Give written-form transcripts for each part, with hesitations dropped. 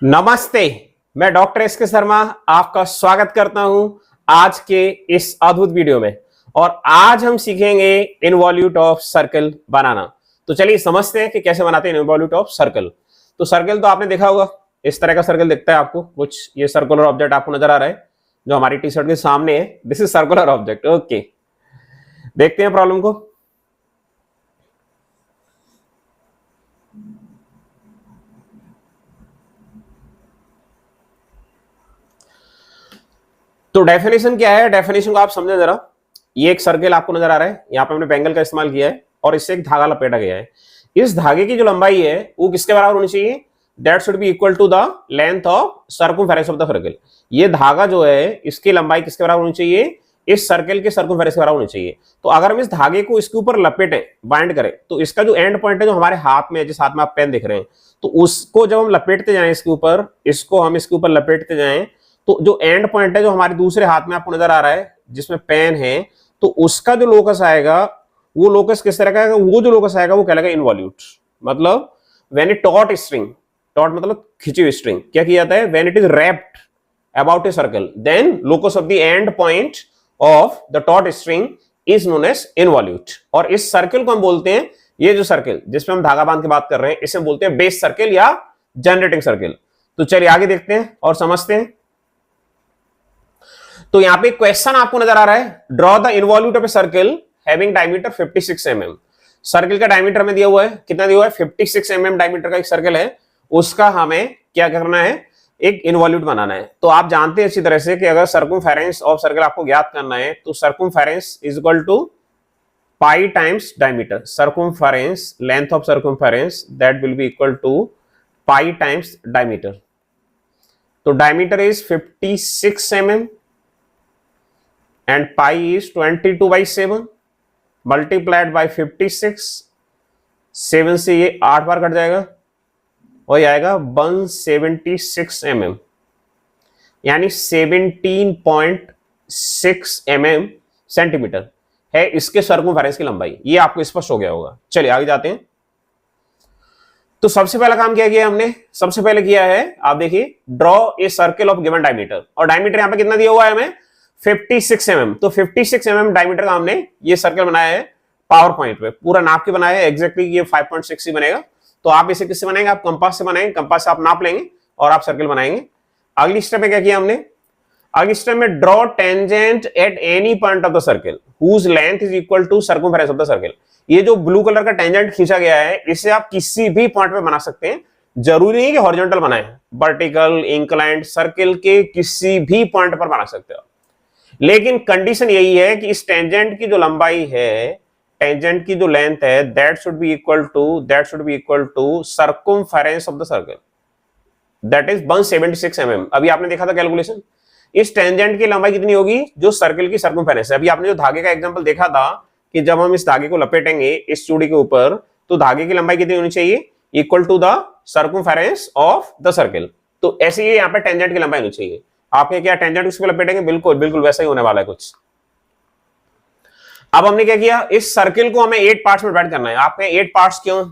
नमस्ते। मैं doctor S के शर्मा आपका स्वागत करता हूं आज के इस अद्भुत वीडियो में। और आज हम सीखेंगे इनवॉल्यूट ऑफ सर्कल बनाना। तो चलिए समझते हैं कि कैसे बनाते हैं इनवॉल्यूट ऑफ सर्कल। तो सर्कल तो आपने देखा होगा, इस तरह का सर्कल दिखता है आपको कुछ। ये सर्कुलर ऑब्जेक्ट आपको नजर आ रहा है जो हमारी टी शर्ट के सामने है। This is circular object. Okay, देखते हैं प्रॉब्लम को। तो डेफिनेशन क्या है, डेफिनेशन को आप समझे जरा। ये एक सर्कल आपको नजर आ रहा है, यहाँ पे हमने बेंगल का इस्तेमाल किया है और इससे एक धागा लपेटा गया है। इस धागे की जो लंबाई है वो किसके बराबर होनी चाहिए? That should be equal to the length of circumference of the circle. ये धागा जो है इसकी लंबाई किसके बराबर होनी चाहिए? इस सर्कल के सर्कमफेरेंस के बराबर होनी चाहिए। तो अगर हम इस धागे को इसके ऊपर लपेटें, बाइंड करें, तो इसका जो एंड पॉइंट है जो हमारे हाथ में है, जिस हाथ में आप पेन दिख रहे हैं, तो उसको जब हम लपेटते जाएं इसके ऊपर, इसको हम इसके ऊपर लपेटते जाएं, तो जो एंड पॉइंट है जो हमारे दूसरे हाथ में आपको नजर आ रहा है जिसमें पेन है, तो उसका जो लोकस आएगा वो लोकस किस तरह का आएगा? वो जो लोकस आएगा वो कहलाएगा इनवॉल्यूट। मतलब when a taut string, taut मतलब खिंची हुई स्ट्रिंग, क्या किया जाता है? When it is wrapped about a circle, then locus of the end point of the taut string is known as involute. और इस सर्कल को हम बोलते हैं, ये जो सर्कल जिसमें हम धागा बांध के बात कर रहे हैं, इसे हम बोलते हैं बेस सर्कल या जनरेटिंग सर्कल। तो चलिए आगे देखते हैं और समझते हैं। तो यहां पे क्वेश्चन आपको नजर आ रहा है, draw the involute of a circle having diameter 56 mm। Circle का डायमीटर में दिया हुआ है, कितना दिया हुआ है? 56 mm डायमीटर का एक सर्कल है, उसका हमें क्या करना है? एक इनवॉल्यूट बनाना है। तो आप जानते हैं अच्छी तरह से कि अगर सर्कमफेरेंस ऑफ सर्कल आपको ज्ञात करना है तो circumference is equal to pi times diameter. Circumference, length of circumference, that will be equal to pi times diameter. तो diameter is 56 mm and pi is 22/7 multiplied by 56। 7 से ये 8 बार कट जाएगा और ये आएगा 176 mm, यानी 17.6 mm सेंटीमीटर है इसके सर्कमफेरेंस की लंबाई। ये आपको स्पष्ट हो गया होगा। चलिए आगे जाते हैं। तो सबसे पहला काम क्या किया हमने? सबसे पहले किया है, आप देखिए, draw a circle of given diameter. और डायमीटर यहां पे कितना दिया हुआ है हमें? 56 mm। तो 56 mm डायमीटर का हमने ये सर्कल बनाया है पावर पॉइंट पे, पूरा नाप के बनाया है। एग्जैक्टली ये 5.6 ही बनेगा। तो आप इसे किससे बनाएंगे? आप कंपास से बनाएंगे। कंपास से आप नाप लेंगे और आप सर्कल बनाएंगे। अगली स्टेप में क्या किया हमने? अगली स्टेप में draw tangent at any point of the circle whose length is equal to circumference of the circle. ये जो ब्लू कलर का टेंजेंट खींचा गया है, इसे आप किसी भी पॉइंट पे बना सकते हैं। जरूरी नहीं कि हॉरिजॉन्टल बनाए, वर्टिकल, इंक्लाइंड, सर्कल के किसी भी पॉइंट पर बना सकते हो। लेकिन कंडीशन यही है कि इस टेंजेंट की जो लंबाई है, टेंजेंट की जो लेंथ है, that should be equal to circumference of the circle, that is 176 mm। अभी आपने देखा था कैलकुलेशन, इस टेंजेंट की लंबाई कितनी होगी? जो सर्कल की सर्कमफेरेंस है। अभी आपने जो धागे का एग्जांपल देखा था कि जब हम इस धागे को लपेटेंगे इस चूड़ी के ऊपर, तो धागे की लंबाई कितनी होनी चाहिए? Equal to the circumference of the circle. तो ऐसे ही यहाँ पे टेंजेंट की लंबाई होनी चाहिए। आपने क्या टेंजेंट उस पर लपेटेंगे? बिल्कुल बिल्कुल वैसा ही होने वाला है कुछ। अब हमने क्या किया? इस सर्कल को हमें 8 पार्ट्स में डिवाइड करना है। आपने 8 पार्ट्स क्यों?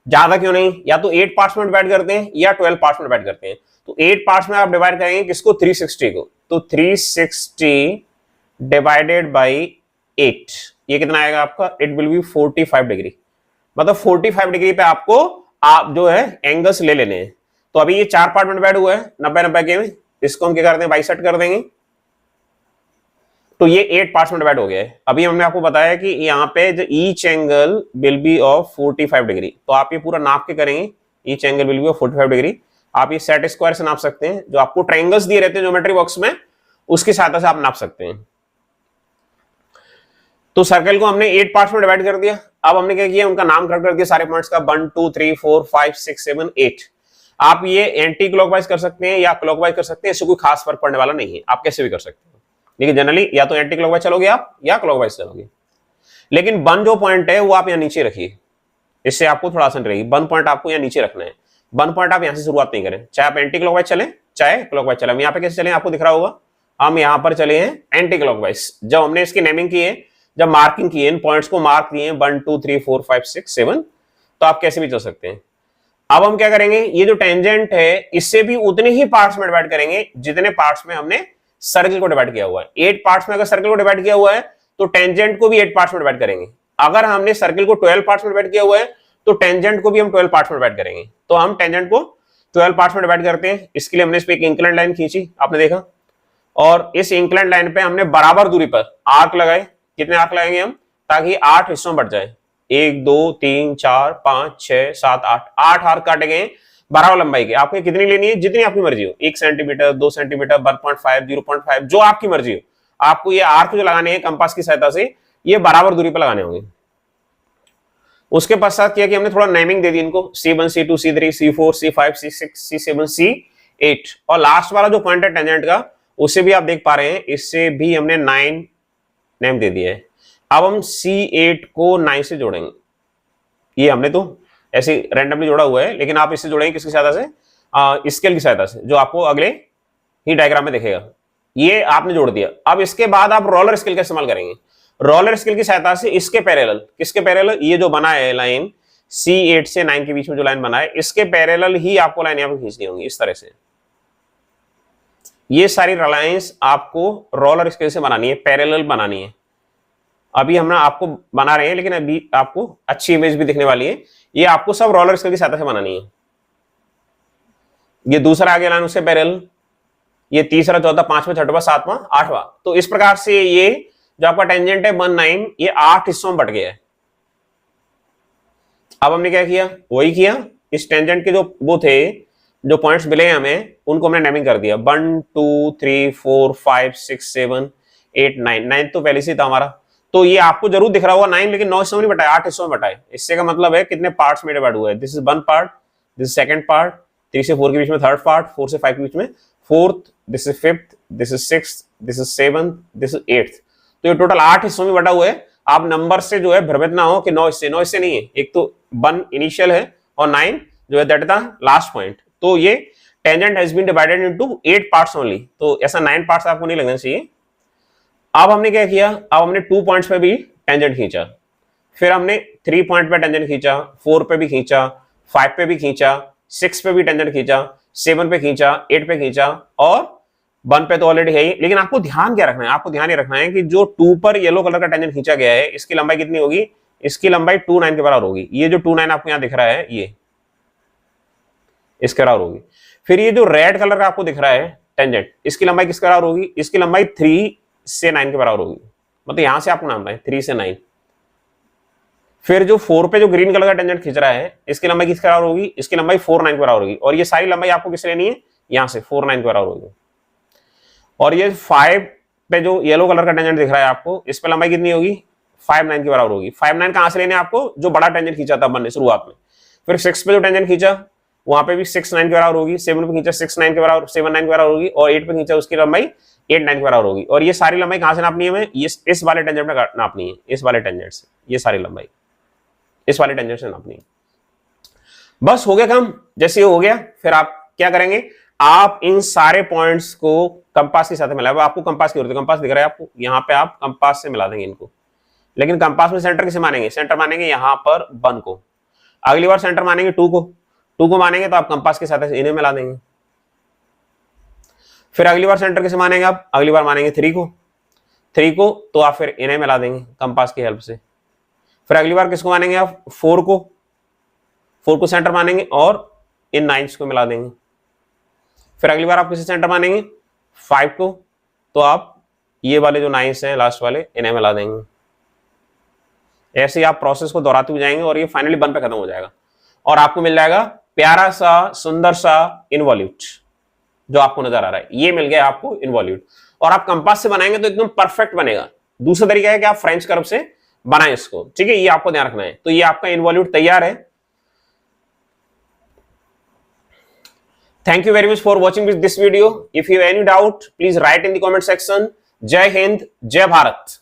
ज्यादा क्यों नहीं? या तो 8 पार्ट्स में डिवाइड करते हैं या 12 पार्ट्स में डिवाइड करते हैं। तो 8 पार्ट्स में आप डिवाइड करेंगे किसको? 360 को। तो 360 डिवाइडेड बाई 8, ये कितना आएगा आपका? It will be 45 degree. मतलब 45 डिग्री पे आपको आप जो है एंगल्स ले लेने हैं। तो अभी ये 4 पार्ट में डिवाइड हुआ है 90-90 के में, इसको हम क्या करते हैं? बाइसेक्ट कर देंगे। तो ये 8 पार्ट्स में डिवाइड हो गया है। अभी हमने आपको बताया कि यहाँ पे जो each angle will be of 45 degree, तो आप ये पूरा नाप के करेंगे। Each angle will be of 45 degree. आप ये सेट स्क्वायर से नाप सकते हैं, जो आपको ट्रायंगल्स दिए रहते हैं ज्योमेट्री बॉक्स में, उसकी सहायता से आप नाप सकते हैं। तो सर्कल को हमने 8 पार्ट्स में डिवाइड कर दिया। अब हमने क्या किया? उनका नामकरण कर दिया सारे पॉइंट्स का, 1 2 3 4 5 6 7 8। आप ये एंटी क्लॉकवाइज कर सकते हैं या क्लॉकवाइज कर सकते हैं, इससे कोई खास फर्क पड़ने वाला नहीं है, आप कैसे भी कर सकते हैं। लेकिन जनरली या तो एंटी क्लॉकवाइज चलोगे आप या क्लॉकवाइज चलोगे। लेकिन बन जो पॉइंट है वो आप यहाँ नीचे रखिए, इससे आपको थोड़ा आसान रहेगी। बन पॉइंट आपको यहाँ नीचे रखना है। बन पॉइंट आप यहाँ से शुरुआत नहीं करें, चाहे आप एंटी क्लॉकवाइज चले चाहे क्लॉकवाइज चले। हम यहाँ पे कैसे चले आपको दिख रहा होगा, हम यहाँ पर चले हैं एंटी क्लॉकवाइज। जब हमने इसकी नेमिंग की है, जब मार्किंग की है, इन पॉइंट्स को मार्क किए 1 2 3 4 5 6 7, तो आप कैसे भी चल सकते हैं। अब हम क्या करेंगे, ये जो टेंजेंट है इससे भी उतने ही पार्ट्स में डिवाइड करेंगे जितने पार्ट्स में हमने सर्किल को डिवाइड किया हुआ है। 8 पार्ट्स में अगर सर्किल को डिवाइड किया हुआ है तो टेंजेंट को भी 8 पार्ट्स में डिवाइड करेंगे। अगर हमने सर्किल को 12 पार्ट्स में डिवाइड किया हुआ है तो टेंजेंट को भी हम 12 पार्ट्स में डिवाइड करेंगे। तो हम टेंजेंट को 12 पार्ट्स में डिवाइड करते हैं। इसके लिए हमने इस पे एक इंक्लाइंड लाइन खींची, आपने देखा, और इस इंक्लाइंड लाइन पे हमने बराबर दूरी पर आर्क लगाए। कितने आर्क लगाएंगे हम, ताकि 8 हिस्सों में बट जाए। 1 2 3 4 5 6 7 8 आर्क काटे गए बराबर लंबाई के। आपको कितनी लेनी है, जितनी आपकी मर्जी हो, 1 सेंटीमीटर, 2 सेंटीमीटर, 1.5, 0.5, जो आपकी मर्जी हो। आपको ये आर्क जो लगाने हैं कंपास की सहायता से, ये बराबर दूरी पर लगाने होंगे। उसके पश्चात किया कि हमने थोड़ा नेमिंग दे दी इनको, C1 C2 C3 C4 C5 C6 C7 C8, और लास्ट वाला जो पॉइंट है टेंजेंट का, उसे भी आप देख पा रहे हैं, इससे भी हमने 9 नेम दे दिया है। अब हम C8 को 9 से जोड़ेंगे। ये हमने तो ऐसे रैंडमली जोड़ा हुआ है, लेकिन आप इससे जोड़ेंगे किसकी सहायता से, स्केल की सहायता से, जो आपको अगले ही डायग्राम में दिखेगा। ये आपने जोड़ दिया। अब इसके बाद आप रोलर स्केल का इस्तेमाल करेंगे। रोलर स्केल की सहायता से इसके पैरेलल, किसके पैरेलल, ये जो बना है लाइन C8 से 9 के बीच में जो लाइन बना है, इसके पैरेलल ही आपको लाइन यहां पर खींचनी होगी इस तरह से। ये सारी लाइंस आपको रोलर स्केल से बनानी है, पैरेलल बनानी है। अभी हम आपको बना रहे हैं, लेकिन अभी आपको अच्छी इमेज भी दिखने वाली है। ये आपको सब रोलर स्केल की सहायता से बनानी है। ये दूसरा आगे लाइन उससे पैरेलल, ये तीसरा, चौथा, पांचवा, छठवां, सातवां, आठवां। तो इस प्रकार से ये जो आपका टेंजेंट है 1 9, ये 8 हिस्सों में बट गया है। अब हमने क्या किया, वही किया, इस टेंजेंट के जो वो थे, जो पॉइंट्स मिले हमें, उनको हमने नेमिंग कर दिया। 1 2 3 4 5 6 7 8 9। 9 तो पहले से था हमारा, तो ये आपको जरूर दिख रहा होगा 9, लेकिन 9 हिस्सों में नहीं बटा है, 8 हिस्सों में बटा है। इससे का मतलब है कितने पार्ट्स में डिवाइड हुआ है। This is 1 part, this is second part, 3 से 4 के बीच में थर्ड पार्ट, 4 से 5 के बीच में fourth, this is fifth, this is sixth, this is seventh, this is eighth. तो ये टोटल 8 हिस्सों में बटा हुआ है। आप नंबर से जो है भ्रमित ना हो कि 9 हिस्से नहीं है। एक तो 1 इनिशियल है और 9 जो है that is the last point. तो ये tangent has been divided into 8 parts only. तो ऐसा 9 पार्ट्स आपको नहीं लगना चाहिए। अब हमने क्या किया, अब हमने 2 पॉइंट्स पे भी टेंजेंट खींचा, फिर हमने 3 पॉइंट पे टेंजेंट खींचा, 4 पे भी खींचा, 5 पे भी खींचा, 6 पे भी टेंजेंट खींचा, 7 पे खींचा, 8 पे खींचा, और 1 पे तो ऑलरेडी है ही। लेकिन आपको ध्यान क्या रखना है, आपको ध्यान ये रखना है कि जो 2 पर येलो कलर का टेंजेंट खींचा गया है, इसकी लंबाई कितनी होगी, इसकी लंबाई 2 9 के बराबर होगी। ये जो 2 9 आपको यहां दिख रहा है, ये इसके बराबर होगी। फिर ये जो रेड कलर का आपको दिख रहा है टेंजेंट, इसकी लंबाई किसके बराबर होगी, इसकी लंबाई 3 से 9 के बराबर होगी। मतलब यहां से आपको नाम है 3 से 9। फिर जो 4 पे जो ग्रीन कलर का टेंजेंट खींच रहा है, इसकी लंबाई किसके बराबर होगी, इसकी लंबाई 4 9 के बराबर होगी। और ये सारी लंबाई आपको किस लेनी है, यहां से 4 9 के बराबर होगी। और ये 5 पे जो येलो कलर का टेंजेंट दिख रहा है आपको, इस पे लंबाई कितनी होगी, 5 9 के बराबर होगी। 5 9 कहां से लेने आपको, जो बड़ा टेंजेंट खींचा था अपन ने शुरुआत में। फिर 6 पे जो टेंजेंट खींचा, वहां पे भी 6 9 के बराबर होगी। 7 पे खींचा 6 9 के बराबर, 7 9 के बराबर होगी। और 8 पे खींचा, उसकी लंबाई 8 9 के बराबर होगी। और ये सारी लंबाई कहां से नापनी है हमें, ये इस वाले टेंजेंट में नापनी है, इस वाले टेंजेंट से। ये सारी लंबाई इस वाले टेंजेंट से नापनी है। बस हो गया काम। जैसे ये हो गया, फिर आप क्या करेंगे, आप इन सारे पॉइंट्स को कंपास के साथ मिला। आपको कंपास की जरूरत है, कंपास दिख रहा है आपको, यहां पे आप कंपास से मिला देंगे इनको। लेकिन कंपास में सेंटर किसे मानेंगे, सेंटर मानेंगे यहां पर 1 को। अगली बार सेंटर मानेंगे 2 को, 2 को मानेंगे तो आप कंपास के साथ इन्हें मिला देंगे। फिर अगली बार सेंटर किसे मानेंगे आप, अगली बार मानेंगे 3 को, 3 को तो आप फिर इन्हें मिला देंगे कंपास की हेल्प से। फिर अगली बार किसको मानेंगे आप, 4 को, 4 को सेंटर मानेंगे और इन 9 को मिला देंगे। फिर अगली बार आप किसे सेंटर मानेंगे, 5 को, तो आप ये वाले जो 9 हैं लास्ट वाले, इन्हें मिला देंगे। ऐसे ही आप प्रोसेस को दोहराते हुए जाएंगे और ये फाइनली 1 पे खत्म हो जाएगा और आपको मिल जाएगा प्यारा सा सुंदर सा इनवॉल्यूट जो आपको नजर आ रहा है। ये मिल गया आपको इनवॉल्यूट। और आप कंपास से बनाएंगे तो एकदम परफेक्ट बनेगा। दूसरा तरीका है कि आप फ्रेंच कर्व से बनाएं इसको, ठीक है, ये आपको ध्यान रखना है। तो ये आपका इनवॉल्यूट तैयार है। Thank you very much for watching this video. If you have any doubt, please write in the comment section. जय हिंद, जय भारत।